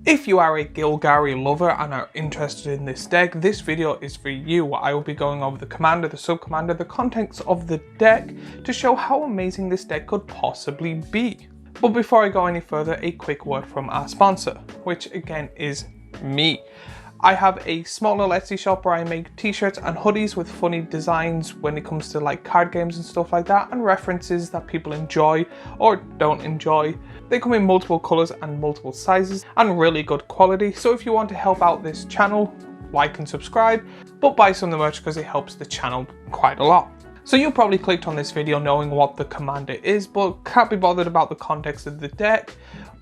If you are a Gilgari lover and are interested in this deck, this video is for you. I will be going over the commander, the sub-commander, the contents of the deck to show how amazing this deck could possibly be. But before I go any further, a quick word from our sponsor, which again is me. I have a small little Etsy shop where I make t-shirts and hoodies with funny designs when it comes to like card games and stuff like that, and references that people enjoy or don't enjoy. They come in multiple colours and multiple sizes and really good quality, so if you want to help out this channel, like and subscribe, but buy some of the merch because it helps the channel quite a lot. So you probably clicked on this video knowing what the commander is, but can't be bothered about the context of the deck.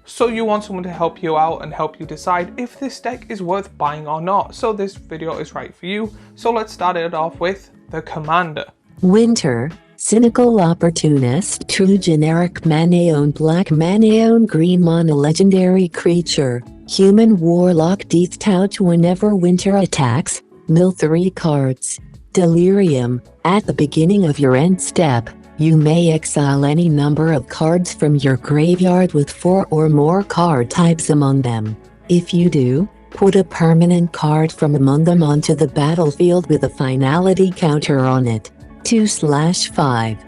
So you want someone to help you out and help you decide if this deck is worth buying or not. So this video is right for you. So let's start it off with the commander. Winter, cynical opportunist, true generic mana-owned black mana-owned green mono legendary creature, human warlock death touch whenever winter attacks, mill 3 cards. Delirium, at the beginning of your end step, you may exile any number of cards from your graveyard with 4 or more card types among them. If you do, put a permanent card from among them onto the battlefield with a finality counter on it. 2/5.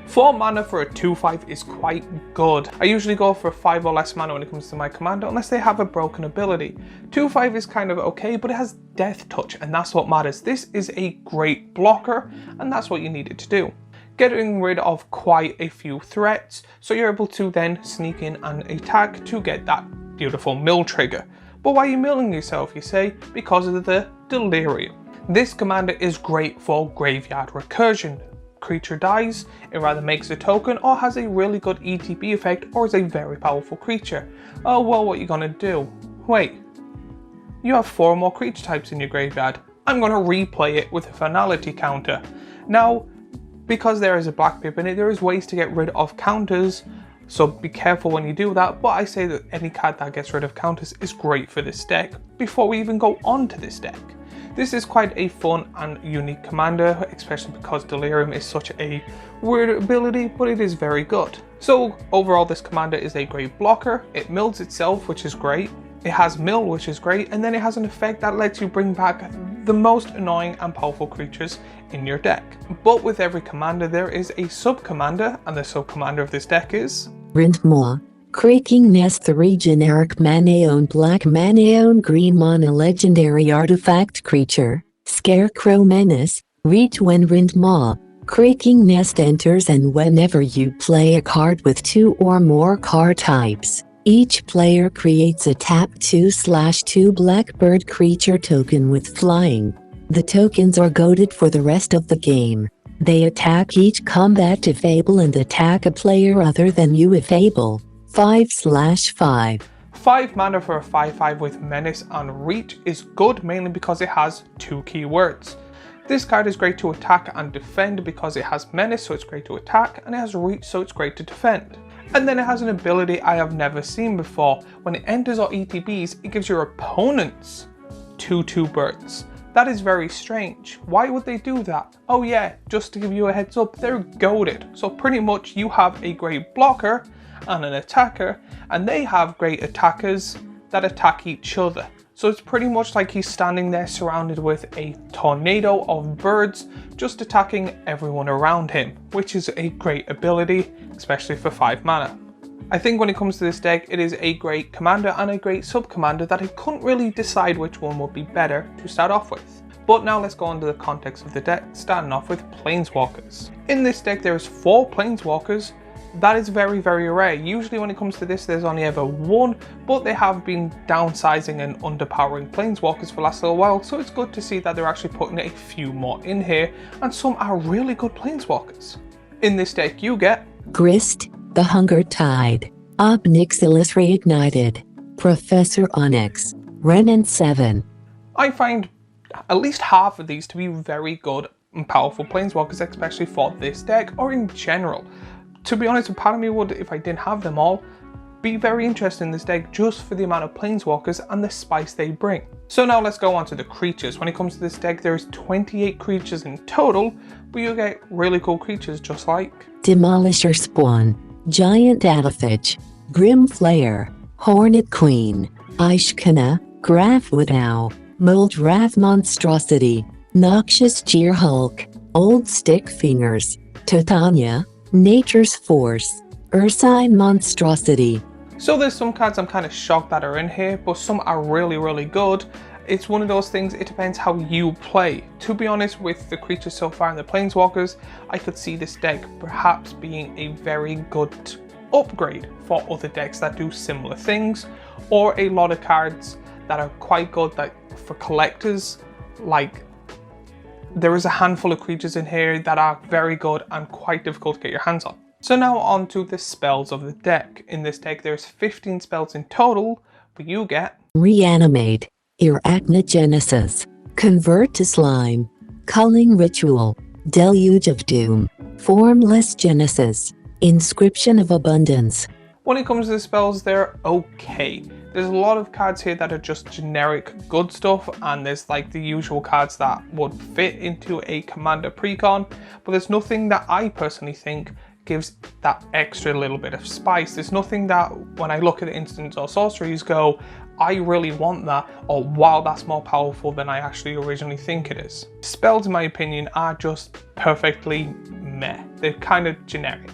4 mana for a 2/5 is quite good. I usually go for 5 or less mana when it comes to my commander unless they have a broken ability. 2/5 is kind of okay, but it has death touch and that's what matters. This is a great blocker and that's what you needed to do. Getting rid of quite a few threats, so you're able to then sneak in and attack to get that beautiful mill trigger. But why are you milling yourself, you say? Because of the Delirium. This commander is great for graveyard recursion. Creature dies, it either makes a token or has a really good ETB effect or is a very powerful creature. Oh well, what are you gonna do? Wait, you have 4 more creature types in your graveyard. I'm gonna replay it with a finality counter. Now, because there is a black pip in it, there is ways to get rid of counters, so be careful when you do that, but I say that any card that gets rid of counters is great for this deck before we even go on to this deck. This is quite a fun and unique commander, especially because Delirium is such a weird ability, but it is very good. So overall this commander is a great blocker, it mills itself, which is great. It has mill, which is great, and then it has an effect that lets you bring back the most annoying and powerful creatures in your deck. But with every commander there is a sub-commander, and the sub-commander of this deck is Rindmaw, Creaking Nest 3 generic mana-owned black mana-owned green mono legendary artifact creature, Scarecrow Menace. Reach when Rindmaw, Creaking Nest enters and whenever you play a card with 2 or more card types. Each player creates a tap 2/2 blackbird creature token with flying. The tokens are goaded for the rest of the game. They attack each combat if able and attack a player other than you if able. 5/5. 5 mana for a 5/5 with Menace and Reach is good mainly because it has 2 keywords. This card is great to attack and defend because it has Menace, so it's great to attack, and it has Reach, so it's great to defend. And then it has an ability I have never seen before. When it enters or ETBs, it gives your opponents 2/2 birds. That is very strange. Why would they do that? Oh yeah, just to give you a heads up, they're goaded. So pretty much you have a great blocker and an attacker, and they have great attackers that attack each other. So it's pretty much like he's standing there surrounded with a tornado of birds just attacking everyone around him, which is a great ability, especially for 5 mana. I think when it comes to this deck, it is a great commander and a great sub-commander that I couldn't really decide which one would be better to start off with. But now let's go on to the context of the deck, starting off with Planeswalkers. In this deck there is 4 Planeswalkers. That is very, very rare. Usually when it comes to this, there's only ever 1, but they have been downsizing and underpowering Planeswalkers for the last little while, so it's good to see that they're actually putting a few more in here, and some are really good Planeswalkers. In this deck you get Grist, the Hunger Tide, Ob Nixilis Reignited, Professor Onyx, Renin 7. I find at least half of these to be very good and powerful Planeswalkers, especially for this deck, or in general. To be honest, a part of me would, if I didn't have them all, be very interested in this deck just for the amount of Planeswalkers and the spice they bring. So now let's go on to the creatures. When it comes to this deck, there's 28 creatures in total, but you get really cool creatures just like Demolisher Spawn, Giant Ataphage, Grim Flayer, Hornet Queen, Ishkana, Grafwood Owl, Moldrath Monstrosity, Noxious Jeer Hulk, Old Stick Fingers, Titania, Nature's Force, Ursine Monstrosity. So there's some cards I'm kind of shocked that are in here, but some are really, really good. It's one of those things, it depends how you play. To be honest, with the creatures so far and the planeswalkers, I could see this deck perhaps being a very good upgrade for other decks that do similar things, or a lot of cards that are quite good that for collectors. Like, there is a handful of creatures in here that are very good and quite difficult to get your hands on. So now on to the spells of the deck. In this deck there's 15 spells in total, but you get Reanimate, Arachnogenesis, Convert to Slime, Culling Ritual, Deluge of Doom, Formless Genesis, Inscription of Abundance. When it comes to the spells, they're okay. There's a lot of cards here that are just generic good stuff, and there's like the usual cards that would fit into a commander precon, but there's nothing that I personally think gives that extra little bit of spice. There's nothing that when I look at instants or sorceries go, I really want that, or wow, that's more powerful than I actually originally think it is. Spells, in my opinion, are just perfectly meh. They're kind of generic.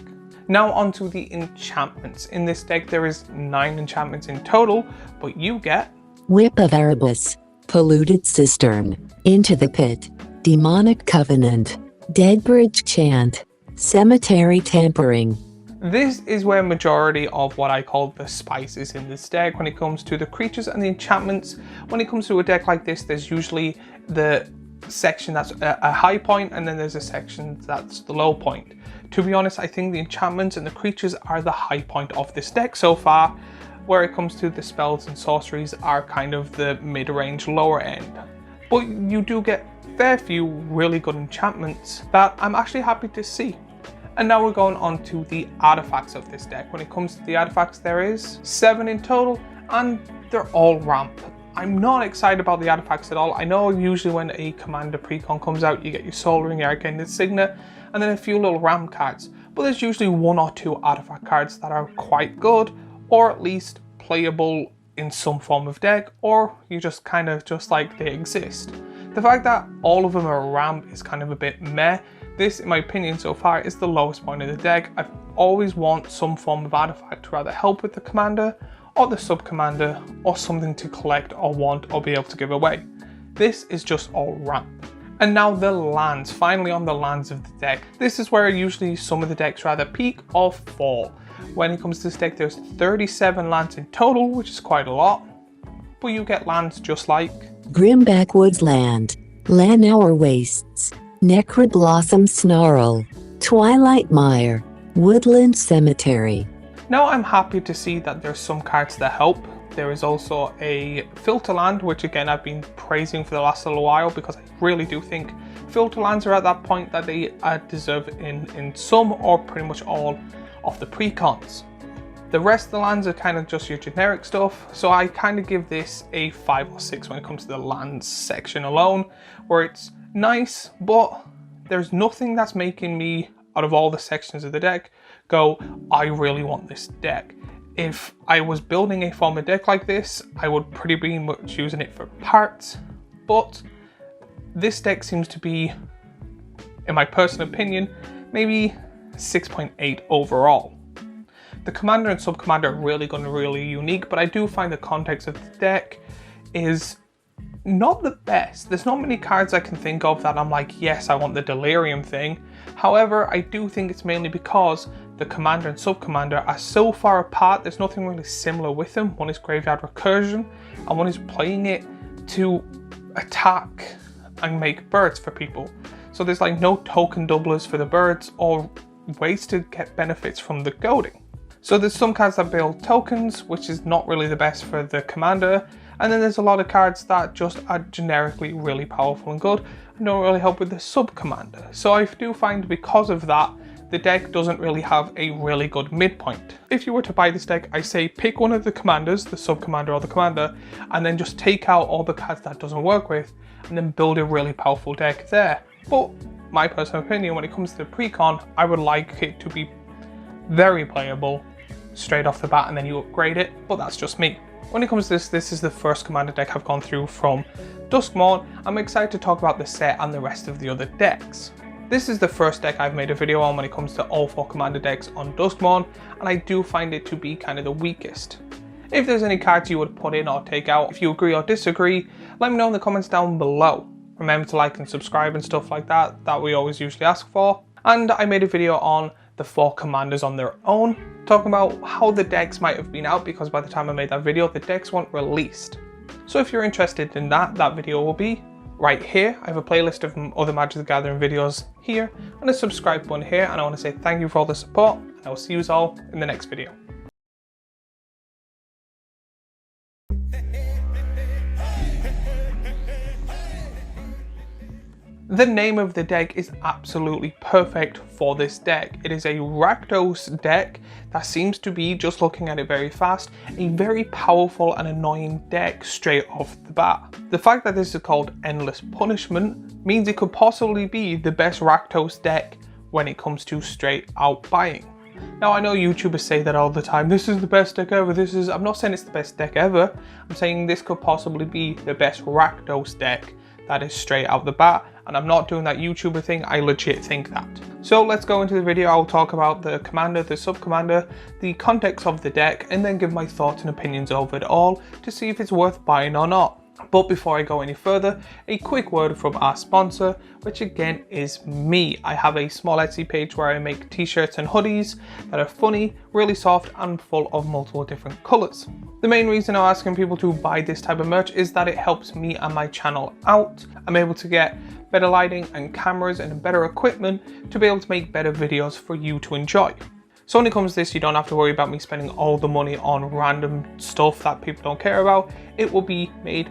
Now onto the enchantments. In this deck there is 9 enchantments in total, but you get Whip of Erebus, Polluted Cistern, Into the Pit, Demonic Covenant, Deadbridge Chant, Cemetery Tampering. This is where majority of what I call the spice is in this deck when it comes to the creatures and the enchantments. When it comes to a deck like this, there's usually the section that's a high point, and then there's a section that's the low point. To be honest, I think the enchantments and the creatures are the high point of this deck so far, where it comes to the spells and sorceries are kind of the mid-range lower end. But you do get a fair few really good enchantments that I'm actually happy to see. And now we're going on to the artifacts of this deck. When it comes to the artifacts, there is 7 in total, and they're all ramp. I'm not excited about the artifacts at all. I know usually when a commander precon comes out, you get your Soul Ring, your Arcane Insignia, and then a few little ramp cards. But there's usually 1 or 2 artifact cards that are quite good, or at least playable in some form of deck, or you just kind of just like they exist. The fact that all of them are ramp is kind of a bit meh. This, in my opinion so far, is the lowest point of the deck. I always want some form of artifact to either help with the commander, or the sub-commander, or something to collect or want or be able to give away. This is just all ramp. And now the lands, finally on the lands of the deck. This is where usually some of the decks rather peak or fall. When it comes to this deck, there's 37 lands in total, which is quite a lot. But you get lands just like Grim Backwoods Land, Llanowar Wastes, Necroblossom Snarl, Twilight Mire, Woodland Cemetery. Now I'm happy to see that there's some cards that help. There is also a filter land, which again I've been praising for the last little while because I really do think filter lands are at that point that they deserve in some or pretty much all of the precons. The rest of the lands are kind of just your generic stuff, so I kind of give this a 5 or 6 when it comes to the lands section alone, where it's nice, but there's nothing that's making me, out of all the sections of the deck, go, I really want this deck. If I was building a former deck like this, I would pretty much using it for parts, but this deck seems to be, in my personal opinion, maybe 6.8 overall. The commander and sub-commander are really unique, but I do find the context of the deck is not the best. There's not many cards I can think of that I'm like, yes, I want the Delirium thing. However, I do think it's mainly because the commander and sub-commander are so far apart, there's nothing really similar with them. One is Graveyard Recursion, and one is playing it to attack and make birds for people. So there's like no token doublers for the birds or ways to get benefits from the goading. So there's some cards that build tokens, which is not really the best for the commander, and then there's a lot of cards that just are generically really powerful and good and don't really help with the sub-commander. So I do find because of that, the deck doesn't really have a really good midpoint. If you were to buy this deck, I say pick one of the commanders, the sub-commander or the commander, and then just take out all the cards that doesn't work with, and then build a really powerful deck there. But my personal opinion, when it comes to the pre-con, I would like it to be very playable straight off the bat and then you upgrade it, but that's just me. When it comes to this is the first commander deck I've gone through from Duskmourn. I'm excited to talk about the set and the rest of the other decks. This is the first deck I've made a video on when it comes to all 4 commander decks on Duskmourn, and I do find it to be kind of the weakest. If there's any cards you would put in or take out, if you agree or disagree, let me know in the comments down below. Remember to like and subscribe and stuff like that, that we always usually ask for. And I made a video on the 4 commanders on their own, talking about how the decks might have been out, because by the time I made that video, the decks weren't released. So if you're interested in that video will be right here. I have a playlist of other Magic the Gathering videos here, and a subscribe button here, and I want to say thank you for all the support, and I will see you all in the next video. The name of the deck is absolutely perfect for this deck. It is a Rakdos deck that seems to be, just looking at it very fast, a very powerful and annoying deck straight off the bat. The fact that this is called Endless Punishment means it could possibly be the best Rakdos deck when it comes to straight out buying. Now I know YouTubers say that all the time, this is the best deck ever, I'm not saying it's the best deck ever, I'm saying this could possibly be the best Rakdos deck that is straight out the bat, and I'm not doing that YouTuber thing, I legit think that. So let's go into the video. I'll talk about the commander, the sub-commander, the context of the deck, and then give my thoughts and opinions over it all to see if it's worth buying or not. But before I go any further, a quick word from our sponsor, which again is me. I have a small Etsy page where I make t-shirts and hoodies that are funny, really soft, and full of multiple different colors. The main reason I'm asking people to buy this type of merch is that it helps me and my channel out. I'm able to get better lighting and cameras and better equipment to be able to make better videos for you to enjoy. So when it comes to this, you don't have to worry about me spending all the money on random stuff that people don't care about. It will be made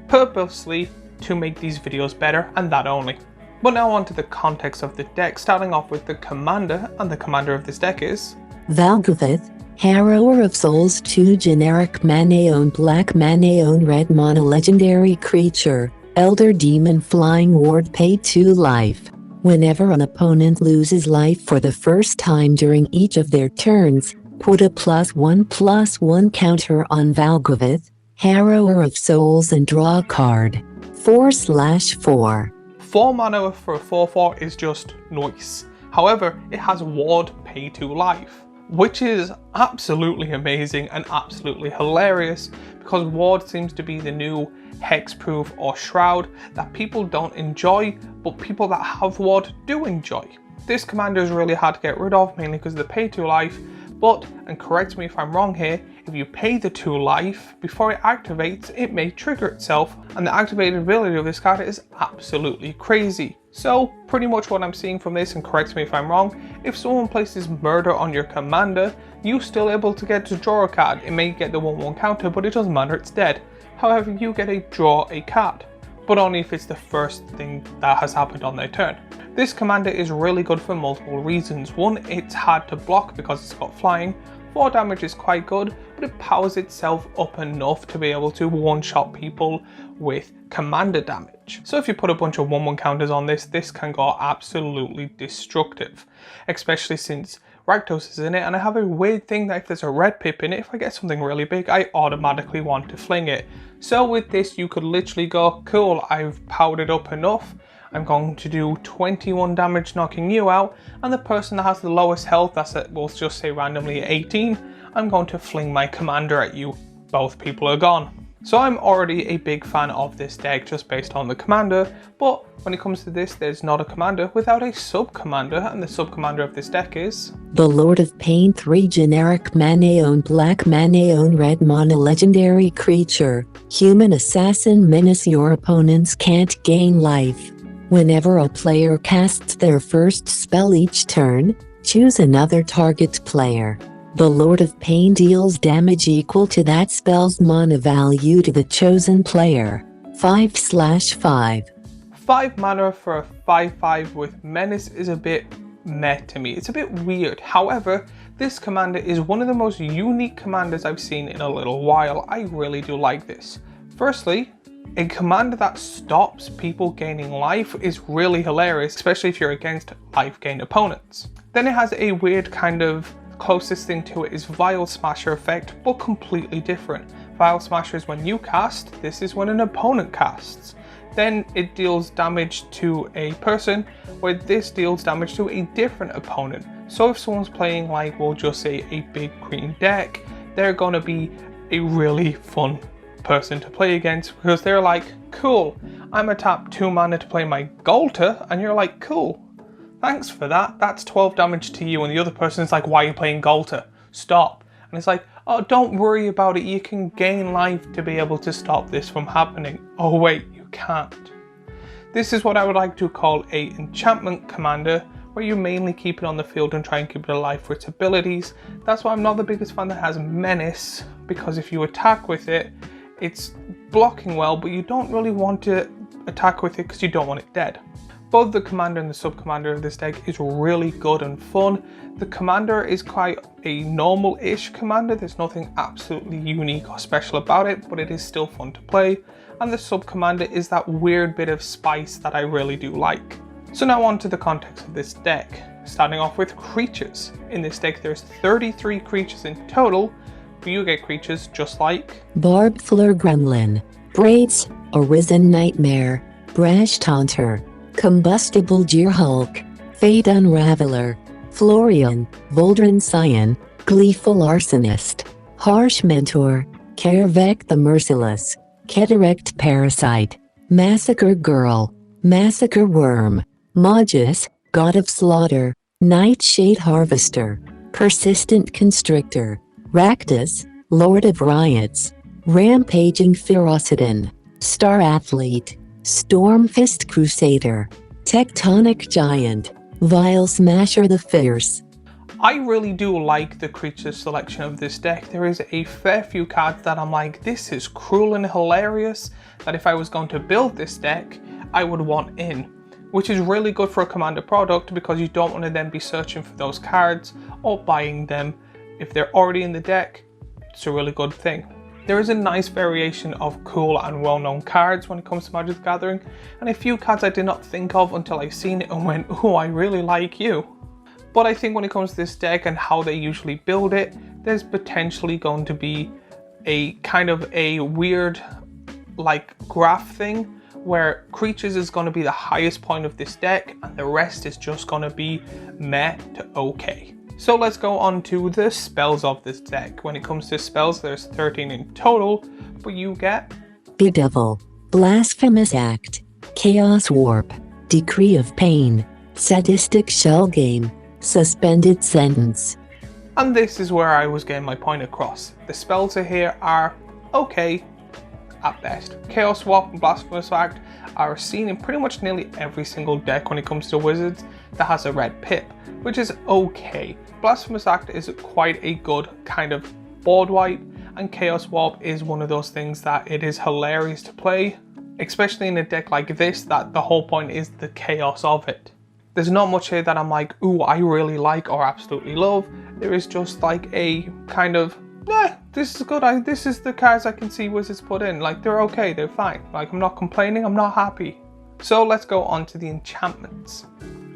purposely to make these videos better, and that only. But now on to the context of the deck, starting off with the commander, and the commander of this deck is Valgavith, Harrower of Souls, 2 generic mana-owned black mana-owned red mono legendary creature, Elder Demon Flying Ward, pay 2 life. Whenever an opponent loses life for the first time during each of their turns, put a +1/+1 counter on Valgavith, Harrower of Souls, and draw a card. 4/4. 4 mana for a 4/4 is just nice. However, it has Ward, pay 2 life, which is absolutely amazing and absolutely hilarious, because Ward seems to be the new hexproof or shroud that people don't enjoy, but people that have Ward do enjoy. This commander is really hard to get rid of, mainly because of the pay 2 life, but, and correct me if I'm wrong here, if you pay the 2 life, before it activates, it may trigger itself, and the activated ability of this card is absolutely crazy. So, pretty much what I'm seeing from this, and correct me if I'm wrong, if someone places murder on your commander, you're still able to get to draw a card. It may get the 1/1 counter, but it doesn't matter, it's dead. However, you get a draw a card, but only if it's the first thing that has happened on their turn. This commander is really good for multiple reasons. One, it's hard to block because it's got flying. 4 damage is quite good, but it powers itself up enough to be able to one-shot people with commander damage. So if you put a bunch of 1/1 counters on this, this can go absolutely destructive, especially since Rakdos is in it, and I have a weird thing that if there's a red pip in it, if I get something really big, I automatically want to fling it. So with this, you could literally go, cool, I've powered it up enough, I'm going to do 21 damage knocking you out, and the person that has the lowest health, that's at, we'll just say randomly 18, I'm going to fling my commander at you. Both people are gone. So I'm already a big fan of this deck just based on the commander, but when it comes to this, there's not a commander without a sub-commander, and the sub-commander of this deck is The Lord of Pain, 3 generic mana-owned black mana-owned red mono legendary creature, human assassin menace. Your opponents can't gain life. Whenever a player casts their first spell each turn, choose another target player. The Lord of Pain deals damage equal to that spell's mana value to the chosen player. 5/5. 5 mana for a 5/5 with menace is a bit meh to me. It's a bit weird. However, this commander is one of the most unique commanders I've seen in a little while. I really do like this. Firstly, A commander that stops people gaining life is really hilarious, especially if you're against life gain opponents. Then it has a weird kind of, closest thing to it is Vial Smasher effect, but completely different. Vial Smasher is when you cast, this is when an opponent casts. Then it deals damage to a person, where this deals damage to a different opponent. So if someone's playing like, we'll just say a big green deck, they're gonna be a really fun person to play against, because they're like, cool, I'm a tap 2 mana to play my Golter, and you're like, cool, thanks for that, that's 12 damage to you, and the other person's like, why are you playing Golter? Stop. And it's like, oh, don't worry about it, you can gain life to be able to stop this from happening. Oh wait, you can't. This is what I would like to call a enchantment commander, where you mainly keep it on the field and try and keep it alive for its abilities. That's why I'm not the biggest fan that has Menace, because if you attack with it, it's blocking well, but you don't really want to attack with it because you don't want it dead. Both the commander and the sub-commander of this deck is really good and fun. The commander is quite a normal-ish commander, there's nothing absolutely unique or special about it, but it is still fun to play. And the sub-commander is that weird bit of spice that I really do like. So now on to the context of this deck. Starting off with creatures. In this deck there's 33 creatures in total, but you get creatures just like Barbed Fleur Gremlin, Braids, Arisen Nightmare, Brash Taunter, Combustible Jeer Hulk, Fade Unraveler, Florian, Voldrin Scion, Gleeful Arsonist, Harsh Mentor, Karavek the Merciless, Cataract Parasite, Massacre Girl, Massacre Worm, Magus, God of Slaughter, Nightshade Harvester, Persistent Constrictor, Rakdos, Lord of Riots, Rampaging Ferocidon, Star Athlete, Stormfist Crusader, Tectonic Giant, Vial Smasher the Fierce. I really do like the creature selection of this deck. There is a fair few cards that I'm like, this is cruel and hilarious, that if I was going to build this deck, I would want in. Which is really good for a commander product because you don't want to then be searching for those cards or buying them. If they're already in the deck, it's a really good thing. There is a nice variation of cool and well-known cards when it comes to Magic the Gathering, and a few cards I did not think of until I seen it and went, oh, I really like you. But I think when it comes to this deck and how they usually build it, there's potentially going to be a kind of a weird like graph thing where creatures is going to be the highest point of this deck and the rest is just going to be meh to okay. So let's go on to the spells of this deck. When it comes to spells, there's 13 in total, but you get Bedevil, Blasphemous Act, Chaos Warp, Decree of Pain, Sadistic Shell Game, Suspended Sentence. And this is where I was getting my point across. The spells here are okay at best. Chaos Warp and Blasphemous Act are seen in pretty much nearly every single deck when it comes to Wizards that has a red pip, which is okay. Blasphemous Act is quite a good kind of board wipe, and Chaos Warp is one of those things that it is hilarious to play, especially in a deck like this that the whole point is the chaos of it. There's not much here that I'm like, ooh, I really like or absolutely love. There is just like a kind of, this is good, this is the cards I can see Wizards put in. Like, they're okay, they're fine. Like, I'm not complaining, I'm not happy. So let's go on to the enchantments.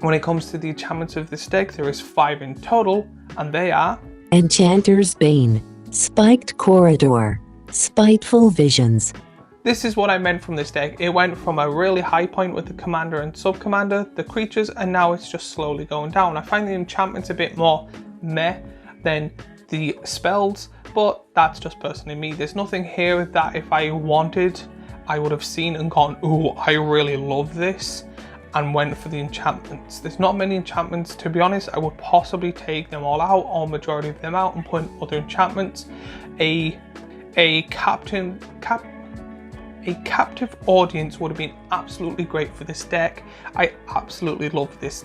When it comes to the enchantments of this deck, there is 5 in total, and they are Enchanter's Bane, Spiked Corridor, Spiteful Visions. This is what I meant from this deck. It went from a really high point with the commander and sub-commander, the creatures, and now it's just slowly going down. I find the enchantments a bit more meh than the spells, but that's just personally me. There's nothing here that if I wanted, I would have seen and gone, ooh, I really love this, and went for the enchantments. There's not many enchantments, to be honest. I would possibly take them all out, or majority of them out, and put in other enchantments. A captive audience would have been absolutely great for this deck. I absolutely love this.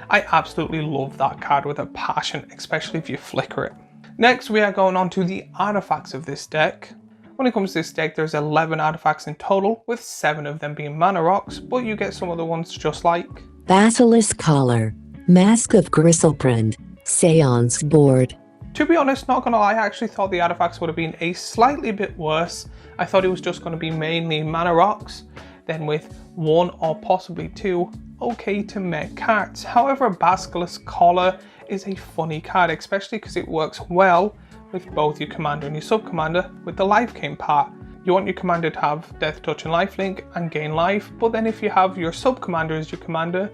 I absolutely love that card with a passion, especially if you flicker it. Next, we are going on to the artifacts of this deck. When it comes to this deck, there's 11 artifacts in total, with 7 of them being mana rocks, but you get some other ones just like Basilisk Collar, Mask of Gristlebrand, Seance Board. To be honest, not gonna lie, I actually thought the artifacts would have been a slightly bit worse. I thought it was just gonna be mainly mana rocks, then with one or possibly two okay to mech cards. However, Basilisk Collar is a funny card, especially because it works well with both your commander and your sub-commander with the life gain part. You want your commander to have Death Touch and Lifelink and gain life, but then if you have your sub-commander as your commander,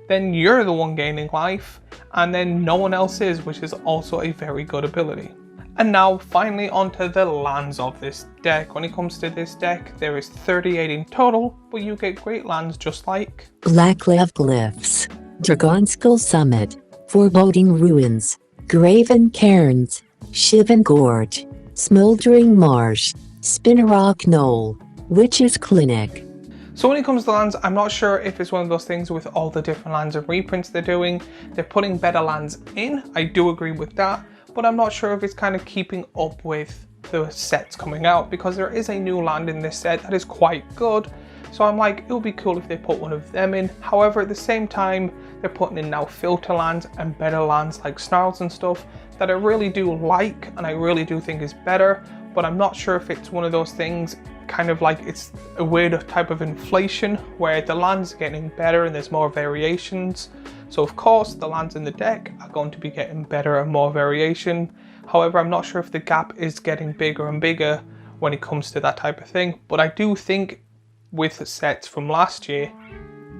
then you're the one gaining life, and then no one else is, which is also a very good ability. And now finally onto the lands of this deck. When it comes to this deck, there is 38 in total, but you get great lands just like Blackleaf Glyphs, Dragonskull Summit, Foreboding Ruins, Graven Cairns, Shivan Gorge, Smoldering Marsh, Spinnerock Knoll, Witch's Clinic. So when it comes to lands, I'm not sure if it's one of those things with all the different lands and reprints they're doing. They're putting better lands in, I do agree with that, but I'm not sure if it's kind of keeping up with the sets coming out, because there is a new land in this set that is quite good. So I'm like, it would be cool if they put one of them in. However, at the same time, they're putting in now filter lands and better lands like Snarls and stuff that I really do like and I really do think is better, but I'm not sure if it's one of those things kind of like it's a weird type of inflation where the lands are getting better and there's more variations. So of course the lands in the deck are going to be getting better and more variation. However, I'm not sure if the gap is getting bigger and bigger when it comes to that type of thing, but I do think with the sets from last year,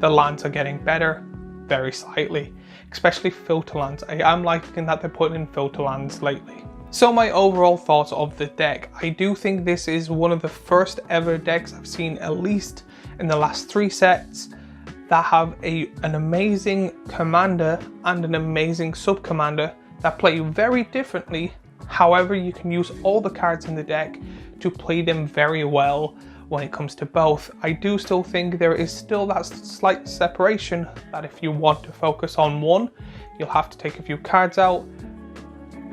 the lands are getting better very slightly, especially filter lands. I am liking that they're putting in filter lands lately. So my overall thoughts of the deck, I do think this is one of the first ever decks I've seen, at least in the last 3 sets, that have an amazing commander and an amazing sub-commander that play very differently. However, you can use all the cards in the deck to play them very well when it comes to both. I do still think there is still that slight separation that if you want to focus on one, you'll have to take a few cards out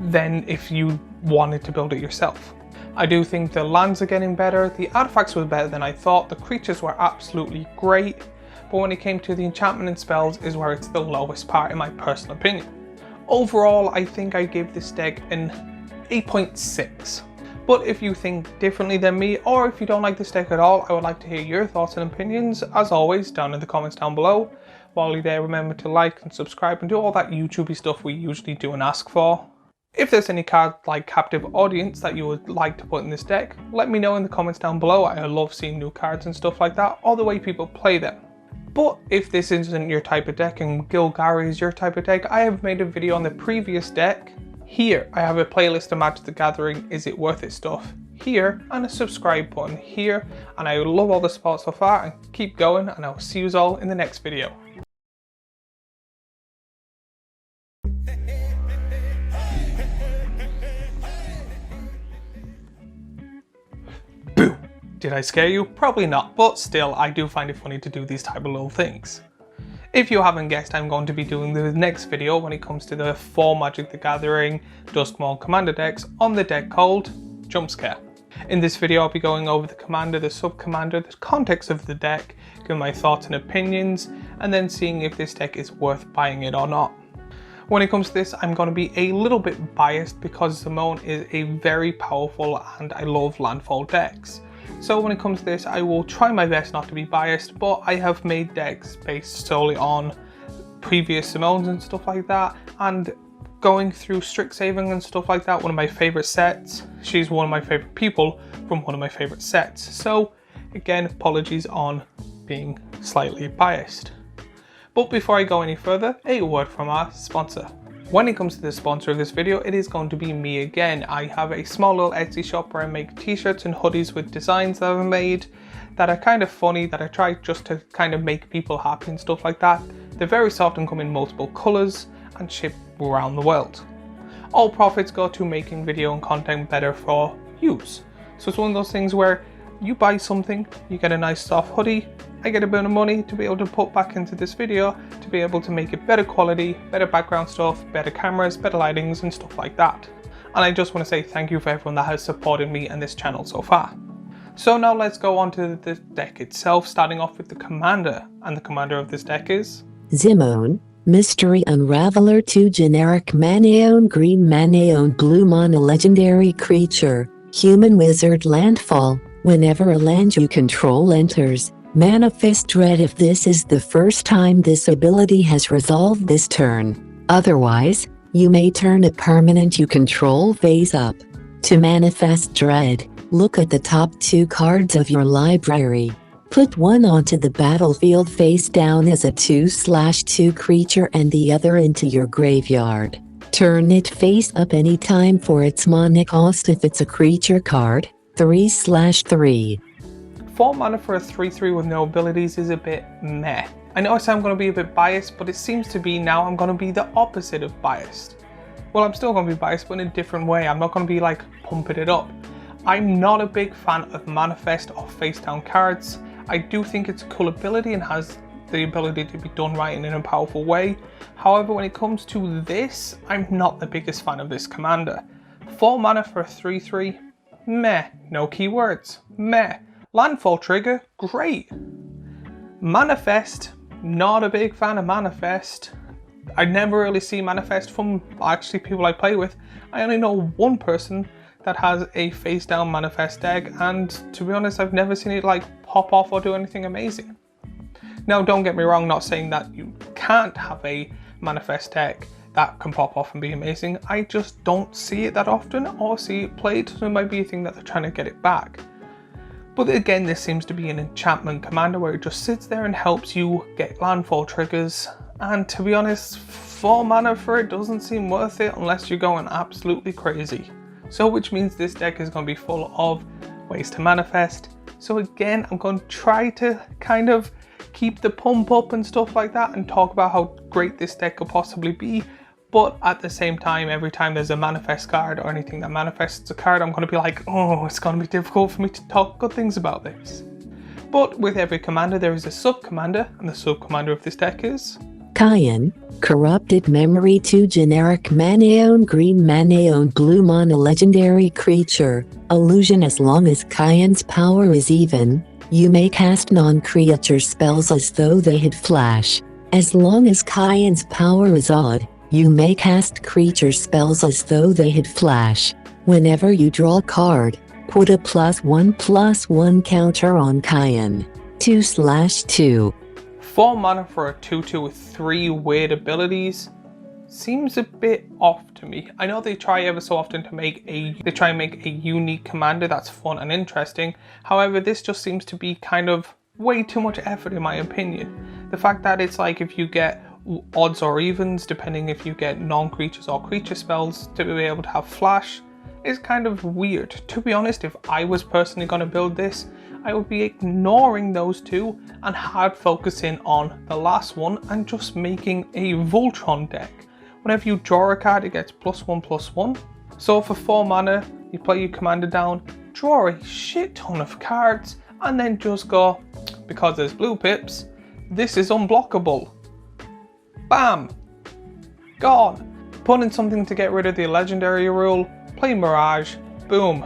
than if you wanted to build it yourself. I do think the lands are getting better, the artifacts were better than I thought, the creatures were absolutely great, but when it came to the enchantment and spells is where it's the lowest part in my personal opinion. Overall, I think I give this deck an 8.6. But if you think differently than me, or if you don't like this deck at all, I would like to hear your thoughts and opinions, as always, down in the comments down below. While you're there, remember to like and subscribe and do all that YouTubey stuff we usually do and ask for. If there's any card like Captive Audience that you would like to put in this deck, let me know in the comments down below. I love seeing new cards and stuff like that, or the way people play them. But if this isn't your type of deck and Gilgari is your type of deck, I have made a video on the previous deck. Here, I have a playlist of Magic the Gathering Is It Worth It stuff here, and a subscribe button here, and I love all the support so far, and keep going, and I'll see you all in the next video. Boo! Did I scare you? Probably not, but still, I do find it funny to do these type of little things. If you haven't guessed, I'm going to be doing the next video when it comes to the 4 Magic the Gathering Duskmourn commander decks on the deck called Jump Scare. In this video, I'll be going over the commander, the sub-commander, the context of the deck, giving my thoughts and opinions, and then seeing if this deck is worth buying it or not. When it comes to this, I'm going to be a little bit biased because Simone is a very powerful and I love landfall decks. So when it comes to this, I will try my best not to be biased, but I have made decks based solely on previous Simones and stuff like that, and going through Strixhaven and stuff like that, one of my favourite sets. She's one of my favourite people from one of my favourite sets. So again, apologies on being slightly biased. But before I go any further, a word from our sponsor. When it comes to the sponsor of this video, it is going to be me again. I have a small little Etsy shop where I make t-shirts and hoodies with designs that I've made that are kind of funny, that I try just to kind of make people happy and stuff like that. They're very soft and come in multiple colours and ship around the world. All profits go to making video and content better for use. So it's one of those things where you buy something, you get a nice soft hoodie, I get a bit of money to be able to put back into this video to be able to make it better quality, better background stuff, better cameras, better lightings and stuff like that. And I just want to say thank you for everyone that has supported me and this channel so far. So now let's go on to the deck itself, starting off with the commander. And the commander of this deck is Simone, Mystery Unraveler 2 Generic Manaeon Green Manaeon Blue Mana Legendary Creature, Human Wizard Landfall. Whenever a land you control enters, manifest dread if this is the first time this ability has resolved this turn. Otherwise, you may turn a permanent you control face up. To manifest dread, look at the top 2 cards of your library. Put one onto the battlefield face down as a 2/2 creature and the other into your graveyard. Turn it face up anytime for its mana cost if it's a creature card, 3/3. 4 mana for a 3/3 with no abilities is a bit meh. I know I say I'm going to be a bit biased, but it seems to be now I'm going to be the opposite of biased. Well, I'm still going to be biased, but in a different way. I'm not going to be like pumping it up. I'm not a big fan of manifest or face down cards. I do think it's a cool ability and has the ability to be done right and in a powerful way. However, when it comes to this, I'm not the biggest fan of this commander. 4 mana for a 3/3, meh. No keywords, meh. Landfall trigger, great. Manifest, not a big fan of manifest. I never really see manifest from actually people I play with. I only know one person that has a face down manifest deck, and to be honest, I've never seen it like pop off or do anything amazing. Now, don't get me wrong, not saying that you can't have a manifest deck that can pop off and be amazing. I just don't see it that often or see it played, so it might be a thing that they're trying to get it back. But again, this seems to be an enchantment commander where it just sits there and helps you get landfall triggers, and to be honest, 4 mana for it doesn't seem worth it unless you're going absolutely crazy. So which means this deck is going to be full of ways to manifest. So again, I'm going to try to kind of keep the pump up and stuff like that and talk about how great this deck could possibly be. But at the same time, every time there's a manifest card or anything that manifests a card, I'm going to be like, oh, it's going to be difficult for me to talk good things about this. But with every commander, there is a sub-commander, and the sub-commander of this deck is Kayan, Corrupted Memory 2 Generic Manaeon Green Manaeon Blue Mana Legendary Creature, Illusion. As long as Kayan's power is even, you may cast non-creature spells as though they had flash. As long as Kayan's power is odd, you may cast creature spells as though they had flash. Whenever you draw a card, put a +1/+1 counter on Kayan. 2/2. 4 mana for a 2/2 with 3 weird abilities seems a bit off to me. I know they try ever so often to make a unique commander that's fun and interesting. However, this just seems to be kind of way too much effort in my opinion. The fact that it's like if you get odds or evens, depending if you get non-creatures or creature spells to be able to have flash, is kind of weird. To be honest, if I was personally going to build this, I would be ignoring those two and hard focusing on the last one and just making a Voltron deck. Whenever you draw a card, it gets +1/+1. So for 4 mana, you play your commander down, draw a shit ton of cards, and then just go, because there's blue pips, this is unblockable. Bam! Gone. Put in something to get rid of the legendary rule, play Mirage, boom,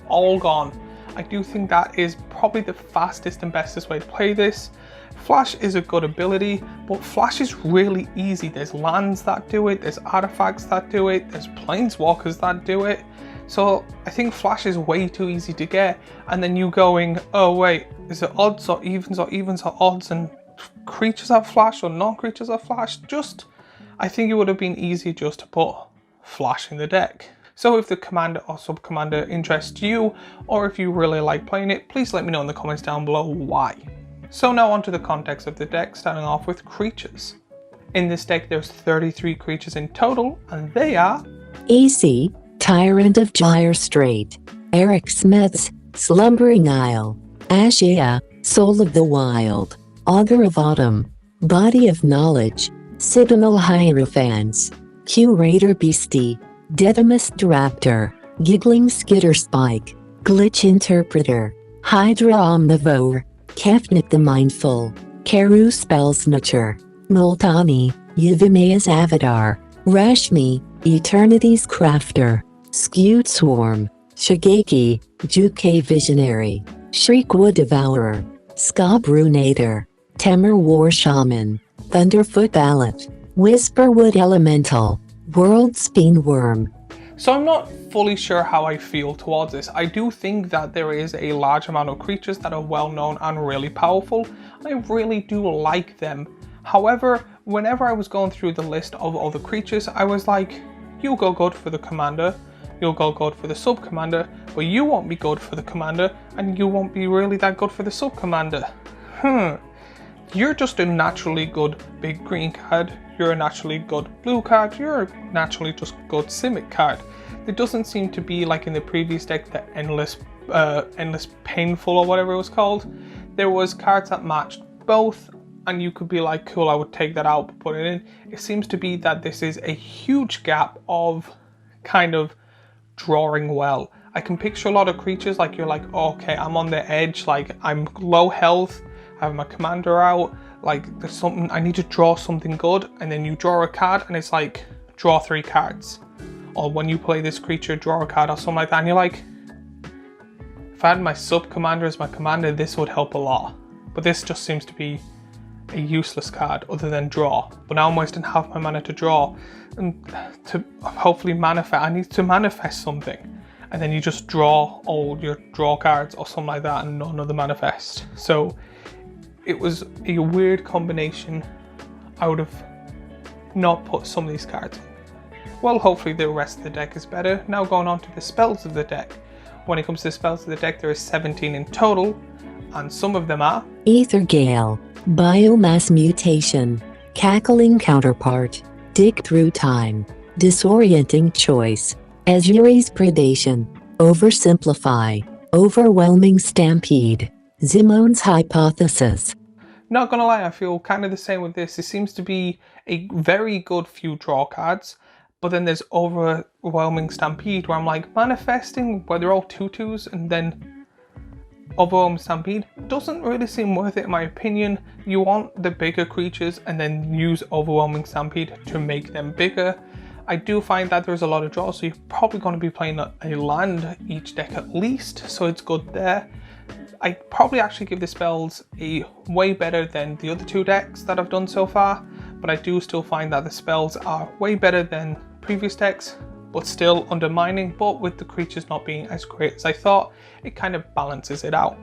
all gone. I do think that is probably the fastest and bestest way to play this. Flash is a good ability, but Flash is really easy. There's lands that do it, there's artifacts that do it, there's planeswalkers that do it. So I think Flash is way too easy to get, and then you going, oh wait, is it odds or evens or odds, and creatures have Flash or non-creatures have Flash? I think it would have been easy just to put Flash in the deck. So if the commander or sub-commander interests you, or if you really like playing it, please let me know in the comments down below why. So now onto the context of the deck, starting off with creatures. In this deck there's 33 creatures in total, and they are AC, Tyrant of Gyre Strait, Eric Smith's Slumbering Isle, Ashia, Soul of the Wild, Augur of Autumn, Body of Knowledge, Citadel Hierophants, Curator Beastie, Dedimist Raptor, Giggling Skitterspike, Glitch Interpreter, Hydra Omnivore, Kefnik the Mindful, Karu Spellsnatcher, Multani, Yevimaia's Avatar, Rashmi, Eternity's Crafter, Skewed Swarm, Shigeki, Juke Visionary, Shriekwood Devourer, Scabrunator, Temur War Shaman, Thunderfoot Ballot, Whisperwood Elemental, World Spin Worm. So I'm not fully sure how I feel towards this. I do think that there is a large amount of creatures that are well known and really powerful. I really do like them. However, whenever I was going through the list of all the creatures, I was like, you'll go good for the commander, you'll go good for the sub-commander, but you won't be good for the commander, and you won't be really that good for the sub-commander. You're just a naturally good big green card, you're a naturally good blue card, you're a naturally just good Simic card. There doesn't seem to be, like in the previous deck, the endless painful or whatever it was called. There was cards that matched both, and you could be like, cool, I would take that out, put it in. It seems to be that this is a huge gap of kind of drawing well. I can picture a lot of creatures like you're like, oh, okay, I'm on the edge, like I'm low health, I have my commander out, like there's something, I need to draw something good, and then you draw a card and it's like, draw 3 cards. Or when you play this creature, draw a card or something like that, and you're like, if I had my sub-commander as my commander, this would help a lot. But this just seems to be a useless card other than draw. But now I'm wasting half my mana to draw, and to hopefully manifest, I need to manifest something. And then you just draw all your draw cards or something like that and none of the manifest. So it was a weird combination. I would have not put some of these cards in. Well, hopefully the rest of the deck is better. Now going on to the spells of the deck. When it comes to the spells of the deck, there is 17 in total, and some of them are Aether Gale, Biomass Mutation, Cackling Counterpart, Dig Through Time, Disorienting Choice, Azure's Predation, Oversimplify, Overwhelming Stampede, Zimone's Hypothesis. Not gonna lie, I feel kind of the same with this. It seems to be a very good few draw cards, but then there's Overwhelming Stampede where I'm like, manifesting where they're all 2/2s and then Overwhelming Stampede doesn't really seem worth it in my opinion. You want the bigger creatures and then use Overwhelming Stampede to make them bigger. I do find that there's a lot of draws, so you're probably going to be playing a land each deck at least, so it's good there. I probably actually give the spells a way better than the other 2 decks that I've done so far, but I do still find that the spells are way better than previous decks, but still undermining. But with the creatures not being as great as I thought, it kind of balances it out.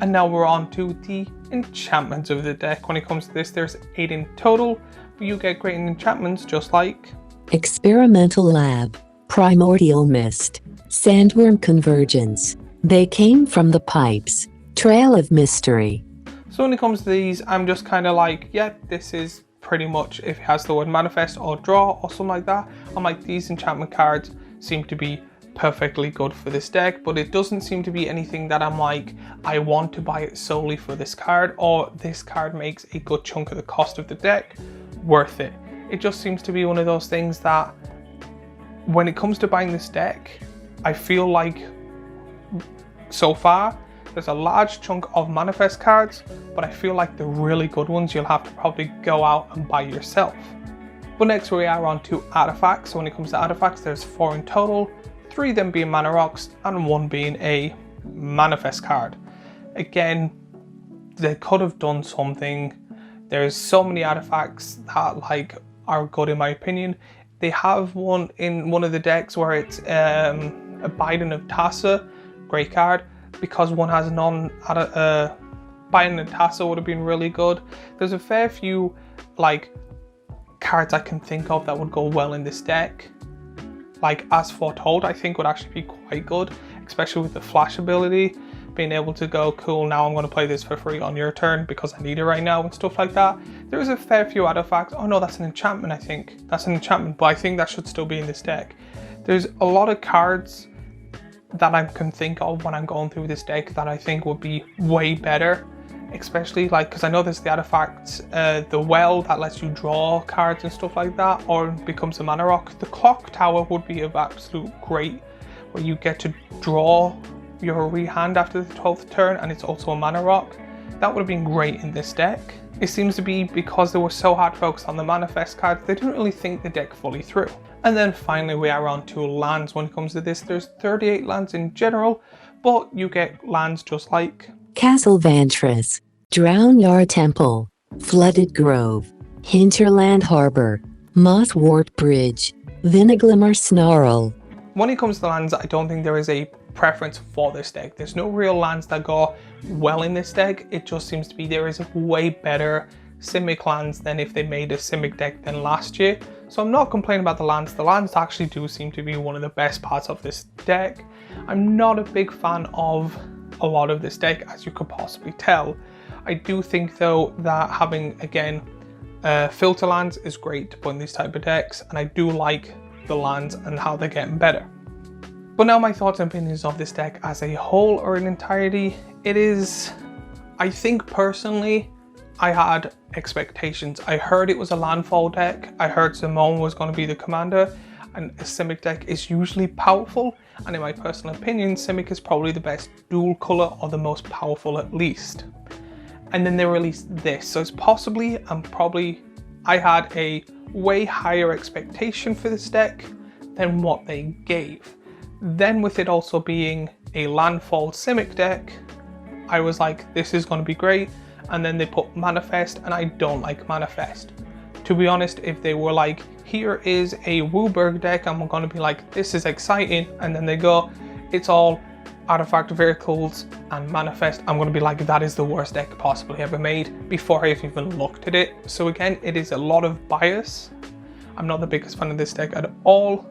And now we're on to the enchantments of the deck. When it comes to this, there's 8 in total, but you get great enchantments just like Experimental Lab, Primordial Mist, Sandworm Convergence, They Came from the Pipes, Trail of Mystery. So when it comes to these, I'm just kind of like, yeah, this is pretty much, if it has the word manifest or draw or something like that, I'm like, these enchantment cards seem to be perfectly good for this deck, but it doesn't seem to be anything that I'm like, I want to buy it solely for this card, or this card makes a good chunk of the cost of the deck worth it. It just seems to be one of those things that when it comes to buying this deck, I feel like so far there's a large chunk of manifest cards, but I feel like the really good ones you'll have to probably go out and buy yourself. But next we are on to artifacts. So when it comes to artifacts, there's 4 in total, 3 of them being mana rocks and 1 being a manifest card. Again, they could have done something. There's so many artifacts that like are good in my opinion. They have one in one of the decks where it's a Biden of Tassa, great card, because one has Biden of Tassa would have been really good. There's a fair few like cards I can think of that would go well in this deck. Like As Foretold, I think would actually be quite good, especially with the flash ability, being able to go, cool, now I'm going to play this for free on your turn because I need it right now and stuff like that. There's a fair few artifacts. Oh no, that's an enchantment, I think. That's an enchantment, but I think that should still be in this deck. There's a lot of cards that I can think of when I'm going through this deck that I think would be way better, especially like, because I know there's the artifacts, the well that lets you draw cards and stuff like that, or becomes a mana rock. The clock tower would be of absolute great, where you get to draw your rehand after the 12th turn and it's also a mana rock. That would have been great in this deck. It seems to be because they were so hard focused on the manifest cards, they didn't really think the deck fully through. And then finally we are on to lands. When it comes to this, there's 38 lands in general, but you get lands just like Castle Vantris, Drown Yard Temple, Flooded Grove, Hinterland Harbor, Mosswort Bridge, Vineglimmer Snarl. When it comes to lands, I don't think there is a preference for this deck. There's no real lands that go well in this deck. It just seems to be there is way better Simic lands than if they made a Simic deck than last year. So I'm not complaining about the lands. The lands actually do seem to be one of the best parts of this deck. I'm not a big fan of a lot of this deck, as you could possibly tell. I do think though that having, again, filter lands is great to put in these type of decks, and I do like the lands and how they're getting better. But now my thoughts and opinions of this deck as a whole or in entirety, it is, I think personally, I had expectations. I heard it was a landfall deck. I heard Simone was going to be the commander, and a Simic deck is usually powerful, and in my personal opinion, Simic is probably the best dual color, or the most powerful at least. And then they released this, so it's possibly and probably I had a way higher expectation for this deck than what they gave. Then with it also being a landfall Simic deck, I was like, this is going to be great. And then they put Manifest, and I don't like Manifest. To be honest, if they were like, here is a Wooburg deck, I'm going to be like, this is exciting, and then they go, it's all artifact vehicles and Manifest, I'm going to be like, that is the worst deck possibly ever made before I've even looked at it. So again, it is a lot of bias. I'm not the biggest fan of this deck at all,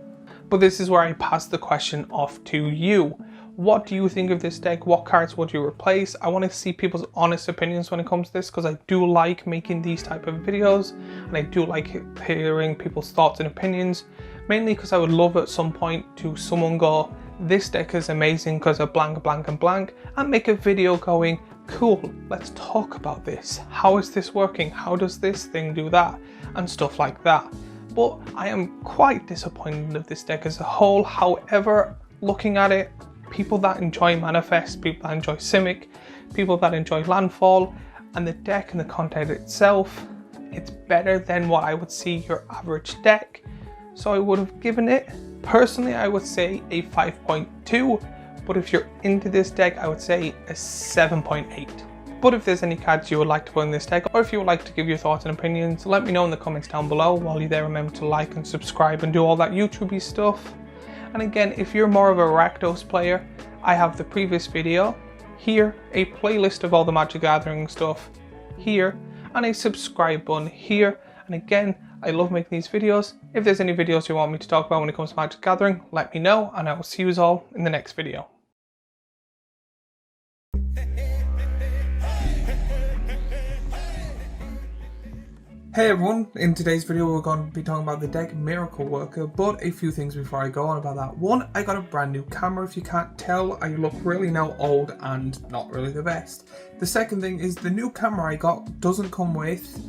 but this is where I pass the question off to you. What do you think of this deck? What cards would you replace? I want to see people's honest opinions when it comes to this, because I do like making these type of videos, and I do like hearing people's thoughts and opinions, mainly because I would love at some point to someone go, this deck is amazing because of blank, blank, and blank, and make a video going, cool, let's talk about this. How is this working? How does this thing do that? And stuff like that. But I am quite disappointed of this deck as a whole. However, looking at it, people that enjoy Manifest, people that enjoy Simic, people that enjoy Landfall, and the deck and the content itself, it's better than what I would see your average deck. So I would have given it, personally I would say a 5.2, but if you're into this deck I would say a 7.8. But if there's any cards you would like to put in this deck, or if you would like to give your thoughts and opinions, let me know in the comments down below. While you're there, remember to like and subscribe and do all that YouTubey stuff. And again, if you're more of a Rakdos player, I have the previous video here, a playlist of all the Magic Gathering stuff here, and a subscribe button here. And again, I love making these videos. If there's any videos you want me to talk about when it comes to Magic Gathering, let me know, and I will see you all in the next video. Hey everyone, in today's video we're going to be talking about the deck Miracle Worker, but a few things before I go on about that. One, I got a brand new camera. If you can't tell, I look really now old and not really the best. The second thing is the new camera I got doesn't come with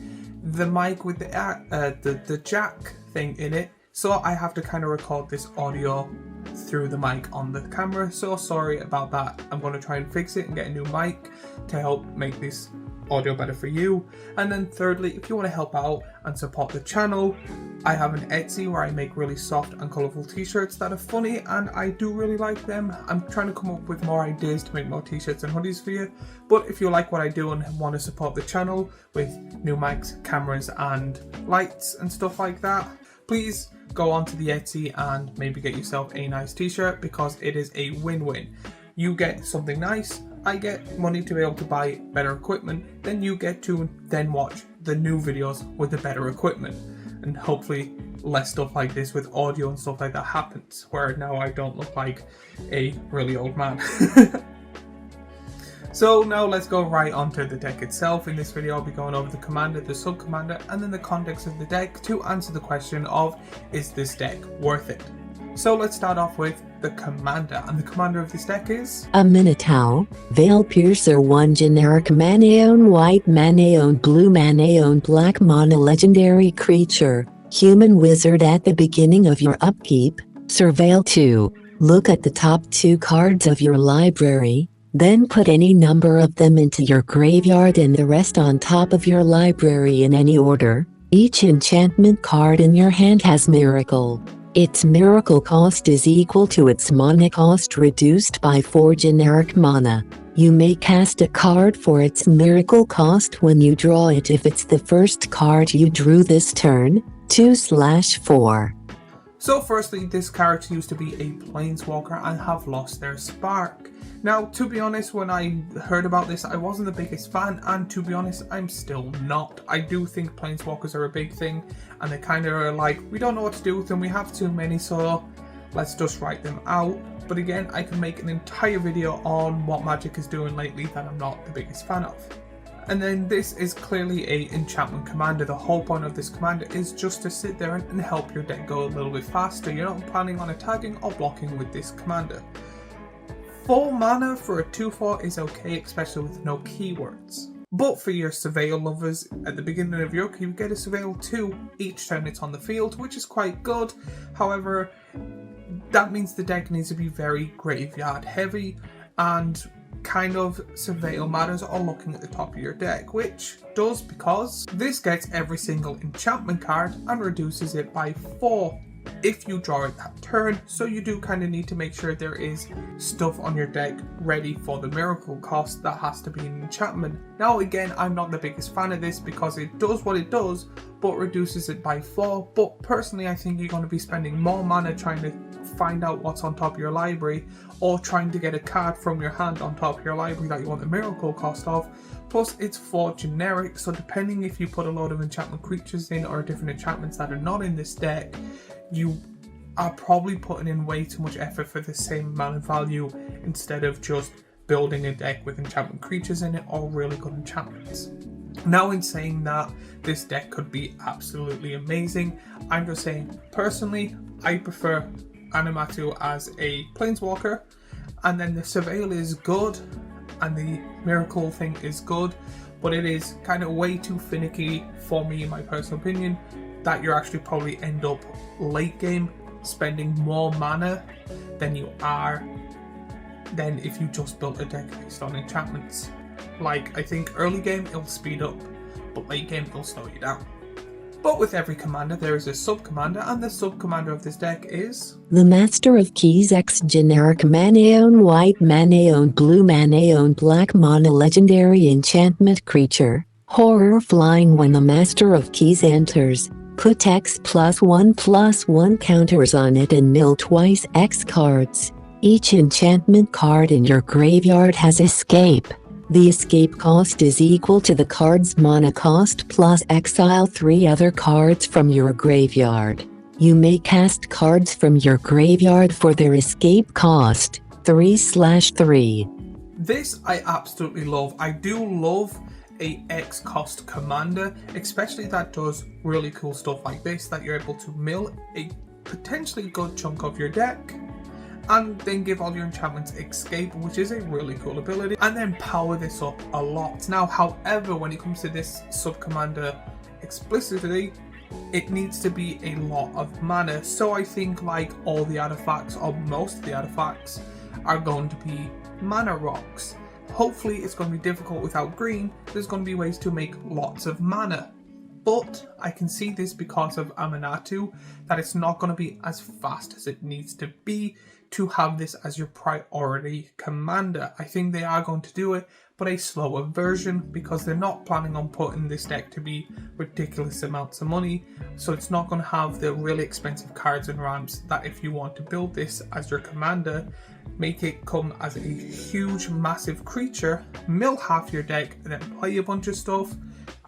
the mic with the jack thing in it, so I have to kind of record this audio through the mic on the camera. So sorry about that. I'm going to try and fix it and get a new mic to help make this audio better for you. And then thirdly, if you want to help out and support the channel, I have an Etsy where I make really soft and colourful t-shirts that are funny, and I do really like them. I'm trying to come up with more ideas to make more t-shirts and hoodies for you, but if you like what I do and want to support the channel with new mics, cameras and lights and stuff like that, please go onto the Etsy and maybe get yourself a nice t-shirt, because it is a win-win. You get something nice, I get money to be able to buy better equipment, then you get to then watch the new videos with the better equipment, and hopefully less stuff like this with audio and stuff like that happens, where now I don't look like a really old man. So now let's go right onto the deck itself. In this video I'll be going over the commander, the sub-commander, and then the context of the deck to answer the question of, is this deck worth it? So let's start off with the commander, and the commander of this deck is a Minotaur, Veil Piercer, 1 generic Mana-owned white Mana-owned blue Mana-owned black mono legendary creature, human wizard. At the beginning of your upkeep, surveil 2. Look at the top 2 cards of your library, then put any number of them into your graveyard and the rest on top of your library in any order. Each enchantment card in your hand has Miracle. Its miracle cost is equal to its mana cost reduced by 4 generic mana. You may cast a card for its miracle cost when you draw it if it's the first card you drew this turn. 2/4. So firstly, this character used to be a planeswalker and have lost their spark. Now, to be honest, when I heard about this, I wasn't the biggest fan, and to be honest, I'm still not. I do think planeswalkers are a big thing, and they kind of are like, we don't know what to do with them, we have too many, so let's just write them out. But again, I can make an entire video on what Magic is doing lately that I'm not the biggest fan of. And then this is clearly a enchantment commander. The whole point of this commander is just to sit there and help your deck go a little bit faster. You're not planning on attacking or blocking with this commander. 4 mana for a 2/4 is okay, especially with no keywords. But for your Surveil lovers, at the beginning of your queue, you get a Surveil 2 each time it's on the field, which is quite good. However, that means the deck needs to be very graveyard heavy, and kind of Surveil matters are looking at the top of your deck, which does because this gets every single enchantment card and reduces it by 4 if you draw it that turn. So you do kind of need to make sure there is stuff on your deck ready for the miracle cost that has to be an enchantment. Now again, I'm not the biggest fan of this because it does what it does but reduces it by 4, but personally I think you're going to be spending more mana trying to find out what's on top of your library or trying to get a card from your hand on top of your library that you want the miracle cost of. Plus it's 4 generic, so depending if you put a load of enchantment creatures in or different enchantments that are not in this deck, you are probably putting in way too much effort for the same amount of value instead of just building a deck with enchantment creatures in it or really good enchantments. Now in saying that, this deck could be absolutely amazing. I'm just saying, personally, I prefer Animatu as a planeswalker, and then the Surveil is good and the miracle thing is good, but it is kind of way too finicky for me, in my personal opinion, that you actually probably end up late game spending more mana than you are than if you just built a deck based on enchantments. Like, I think early game it'll speed up, but late game it'll slow you down. But with every commander there is a sub-commander, and the sub-commander of this deck is the Master of Keys X generic Manaeon white Manaeon blue Manaeon black mana legendary enchantment creature. Horror flying. When the Master of Keys enters, put X+1/+1 counters on it and mill twice X cards. Each enchantment card in your graveyard has escape. The escape cost is equal to the card's mana cost plus exile 3 other cards from your graveyard. You may cast cards from your graveyard for their escape cost. 3/3. This I absolutely love. I do love a X cost commander, especially that does really cool stuff like this, that you're able to mill a potentially good chunk of your deck and then give all your enchantments escape, which is a really cool ability, and then power this up a lot. Now, however, when it comes to this sub-commander explicitly, it needs to be a lot of mana. So I think like all the artifacts, or most of the artifacts, are going to be mana rocks. Hopefully it's going to be difficult without green. There's going to be ways to make lots of mana. But I can see this because of Aminatou, that it's not going to be as fast as it needs to be to have this as your priority commander. I think they are going to do it, but a slower version, because they're not planning on putting this deck to be ridiculous amounts of money. So it's not going to have the really expensive cards and ramps that if you want to build this as your commander, make it come as a huge massive creature, mill half your deck and then play a bunch of stuff.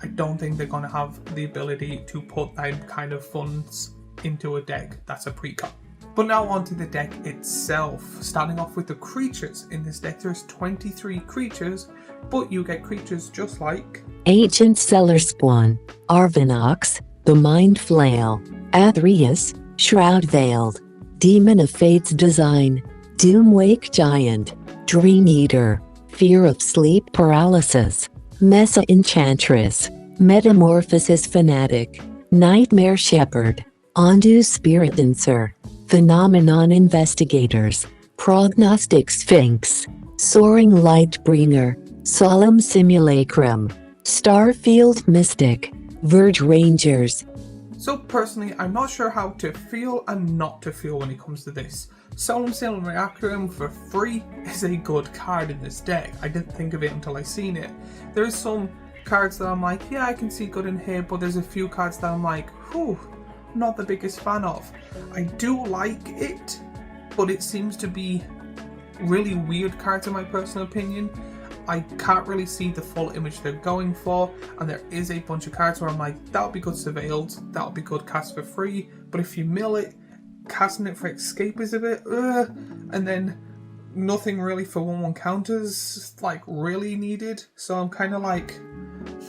I don't think they're going to have the ability to put that kind of funds into a deck that's a pre-cut. But now onto the deck itself. Starting off with the creatures. In this deck there's 23 creatures, but you get creatures just like Ancient Cellar-Spawn, Arvinox, the Mind Flail, Athreus, Shroud Veiled, Demon of Fate's Design, Doomwake Giant, Dream Eater, Fear of Sleep Paralysis, Mesa Enchantress, Metamorphosis Fanatic, Nightmare Shepherd, Ondu Spirit Dancer, Phenomenon Investigators, Prognostic Sphinx, Soaring Lightbringer, Solemn Simulacrum, Starfield Mystic, Verge Rangers. So personally, I'm not sure how to feel and not to feel when it comes to this. Solemn Seal and Requiem for free is a good card in this deck. I didn't think of it until I seen it. There's some cards that I'm like, yeah, I can see good in here, but there's a few cards that I'm like, whew, not the biggest fan of. I do like it, but it seems to be really weird cards in my personal opinion. I can't really see the full image they're going for, and there is a bunch of cards where I'm like, that'll be good surveilled, that'll be good cast for free, but if you mill it, casting it for escape is a bit, and then nothing really for 1/1 counters, like, really needed. So I'm kind of like,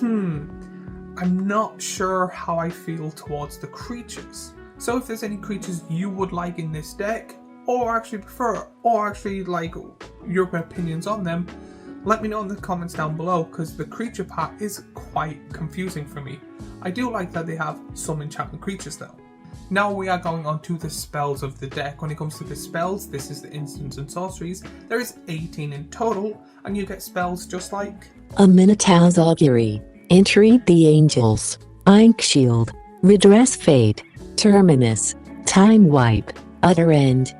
I'm not sure how I feel towards the creatures. So if there's any creatures you would like in this deck, or actually prefer, or actually like your opinions on them, let me know in the comments down below, because the creature part is quite confusing for me. I do like that they have some enchantment creatures though. Now we are going on to the spells of the deck. When it comes to the spells, this is the instants and sorceries. There is 18 in total, and you get spells just like A Minotaur's Augury, Entreat the Angels, Ink Shield, Redress Fate, Terminus, Time Wipe, Utter End.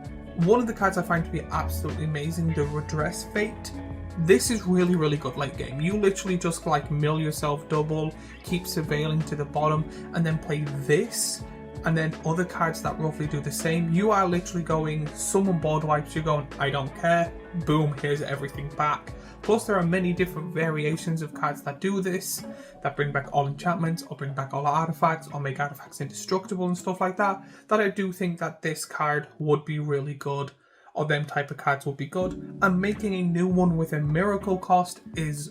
one of the cards I find to be absolutely amazing, the Redress Fate. This is really, really good late game. You literally just like mill yourself double, keep surveilling to the bottom, and then play this, and then other cards that roughly do the same. You are literally going, someone board wipes, you're going, I don't care, boom, here's everything back. Plus there are many different variations of cards that do this, that bring back all enchantments, or bring back all artifacts, or make artifacts indestructible and stuff like that, that I do think that this card would be really good, or them type of cards would be good, and making a new one with a miracle cost is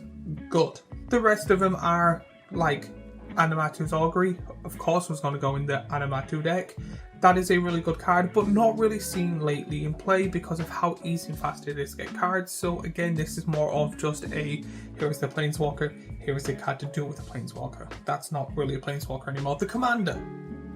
good. The rest of them are like Animatu's Augury, of course was going to go in the Animatu deck. That is a really good card, but not really seen lately in play because of how easy and fast it is to get cards. So again, this is more of just a, here is the Planeswalker, here is the card to do with the Planeswalker. That's not really a Planeswalker anymore, the Commander.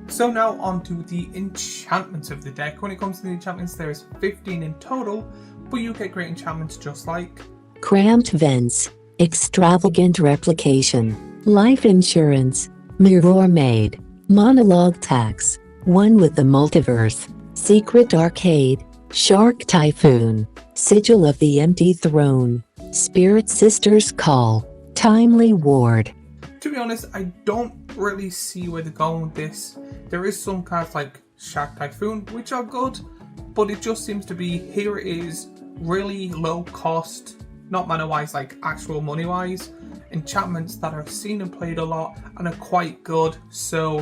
So now on to the enchantments of the deck. When it comes to the enchantments, there's 15 in total, but you get great enchantments just like Cramped Vents, Extravagant Replication, Life Insurance, Mirror Maid, Monologue Tax, One with the Multiverse, Secret Arcade, Shark Typhoon, Sigil of the Empty Throne, Spirit Sister's Call, Timely Ward. To be honest, I don't really see where they're going with this. There is some cards like Shark Typhoon, which are good, but it just seems to be, here it is, really low cost, not mana wise, like actual money wise, enchantments that are seen and played a lot and are quite good, so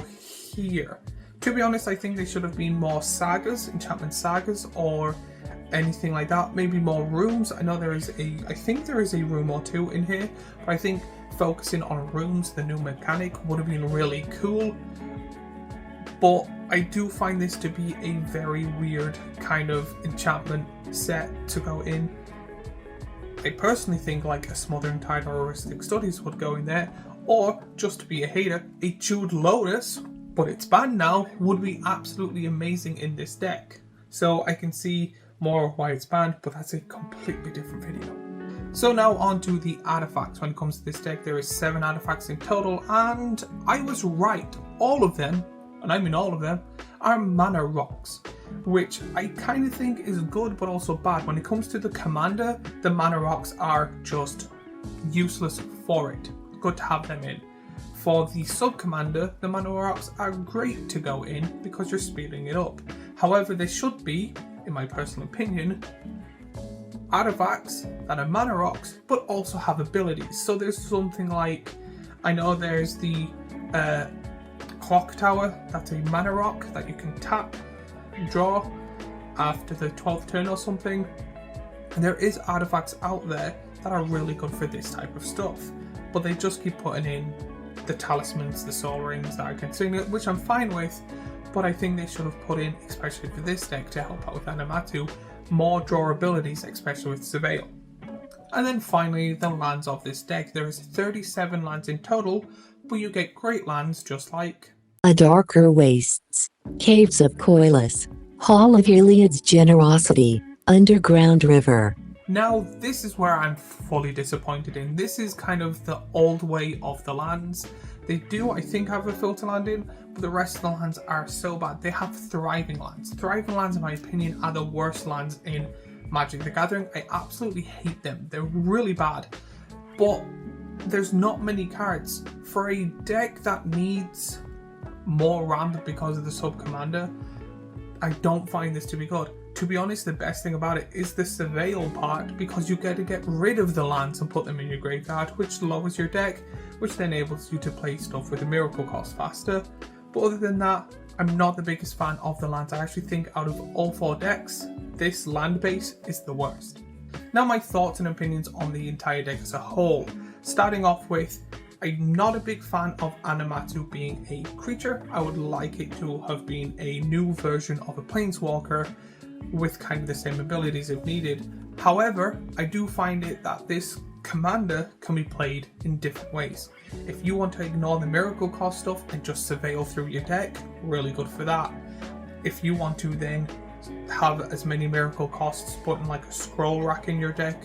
here. To be honest, I think they should have been more sagas, enchantment sagas, or anything like that, maybe more rooms. I know I think there is a room or two in here, but I think focusing on rooms, the new mechanic, would have been really cool. But I do find this to be a very weird kind of enchantment set to go in. I personally think like a Smothering Tide or Heuristic Studies would go in there, or just to be a hater, a Chewed Lotus, but it's banned now, would be absolutely amazing in this deck. So I can see more why it's banned, but that's a completely different video. So now on to the artifacts. When it comes to this deck, there is 7 artifacts in total, and I was right. All of them, and I mean all of them, are mana rocks, which I kind of think is good but also bad. When it comes to the commander, the mana rocks are just useless for it. Good to have them in. For the sub-commander, the mana rocks are great to go in because you're speeding it up. However, they should be, in my personal opinion, artifacts that are mana rocks but also have abilities. So there's something like, I know there's the Clock Tower, that's a mana rock that you can tap, draw after the 12th turn or something. And there is artifacts out there that are really good for this type of stuff, but they just keep putting in the talismans, the soul rings that are considered, which I'm fine with, but I think they should have put in, especially for this deck to help out with Animatu, more draw abilities, especially with Surveil. And then finally, the lands of this deck. There is 37 lands in total, but you get great lands just like A Darker Wastes, Caves of Coilus, Hall of Iliad's Generosity, Underground River. Now, this is where I'm fully disappointed in. This is kind of the old way of the lands. They do, I think, have a filter landing, but the rest of the lands are so bad. They have thriving lands. Thriving lands, in my opinion, are the worst lands in Magic the Gathering. I absolutely hate them. They're really bad. But there's not many cards. For a deck that needs more ramp because of the sub-commander, I don't find this to be good. To be honest, the best thing about it is the surveil part, because you get to get rid of the lands and put them in your graveyard, which lowers your deck, which then enables you to play stuff with a miracle cost faster. But other than that, I'm not the biggest fan of the lands. I actually think out of all 4 decks, this land base is the worst. Now my thoughts and opinions on the entire deck as a whole. Starting off with, I'm not a big fan of Animatsu being a creature. I would like it to have been a new version of a Planeswalker with kind of the same abilities if needed. However, I do find it that this commander can be played in different ways. If you want to ignore the miracle cost stuff and just surveil through your deck, really good for that. If you want to then have as many miracle costs, putting like a scroll rack in your deck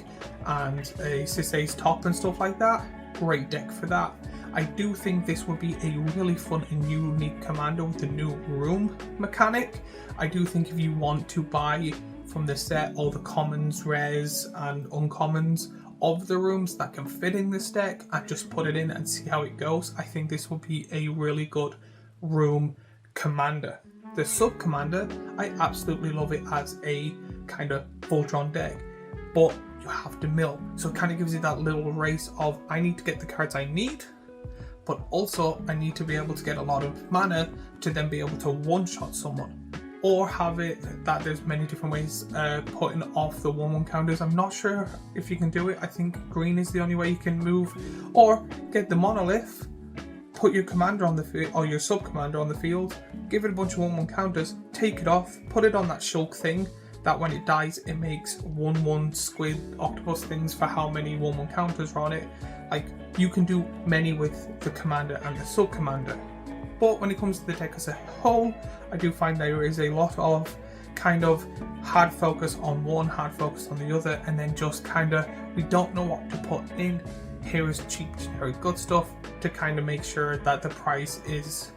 and a Sisei's top and stuff like that, great deck for that. I do think this would be a really fun and unique commander with a new room mechanic. I do think if you want to buy from the set all the commons, rares and uncommons of the rooms that can fit in this deck and just put it in and see how it goes, I think this would be a really good room commander. The sub commander, I absolutely love it as a kind of Voltron deck, but you have to mill. So it kind of gives you that little race of, I need to get the cards I need, but also I need to be able to get a lot of mana to then be able to one-shot someone. Or have it that there's many different ways putting off the 1/1 counters. I'm not sure if you can do it. I think green is the only way you can move. Or get the monolith, put your commander on the field, or your sub-commander on the field, give it a bunch of 1/1 counters, take it off, put it on that shulk thing, that when it dies it makes 1/1 squid octopus things for how many 1/1 counters are on it. Like, you can do many with the commander and the sub-commander. But when it comes to the deck as a whole, I do find there is a lot of kind of hard focus on one, hard focus on the other, and then just kind of, we don't know what to put in. Here is cheap, generic good stuff to kind of make sure that the price is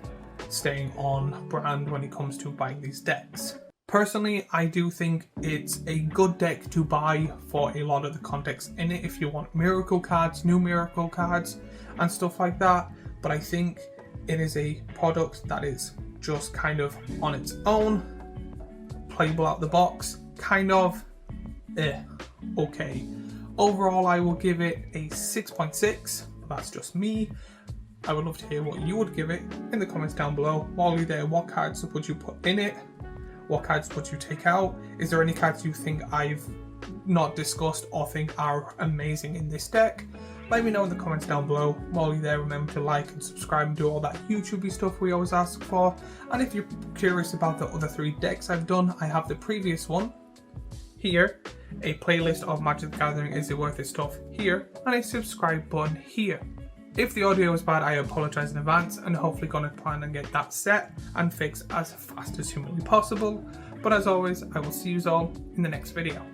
staying on brand when it comes to buying these decks. Personally, I do think it's a good deck to buy for a lot of the context in it if you want miracle cards, new miracle cards, and stuff like that. But I think it is a product that is just kind of on its own, playable out the box, kind of okay. Overall, I will give it a 6.6. That's just me. I would love to hear what you would give it in the comments down below. While you're there, what cards would you put in it? What cards would you take out? Is there any cards you think I've not discussed or think are amazing in this deck? Let me know in the comments down below. While you're there, remember to like and subscribe and do all that YouTubey stuff we always ask for. And if you're curious about the other 3 decks I've done, I have the previous one here, a playlist of Magic the Gathering Is It Worth It stuff here, and a subscribe button here. If the audio is bad, I apologise in advance, and hopefully going to plan and get that set and fixed as fast as humanly possible. But as always, I will see you all in the next video.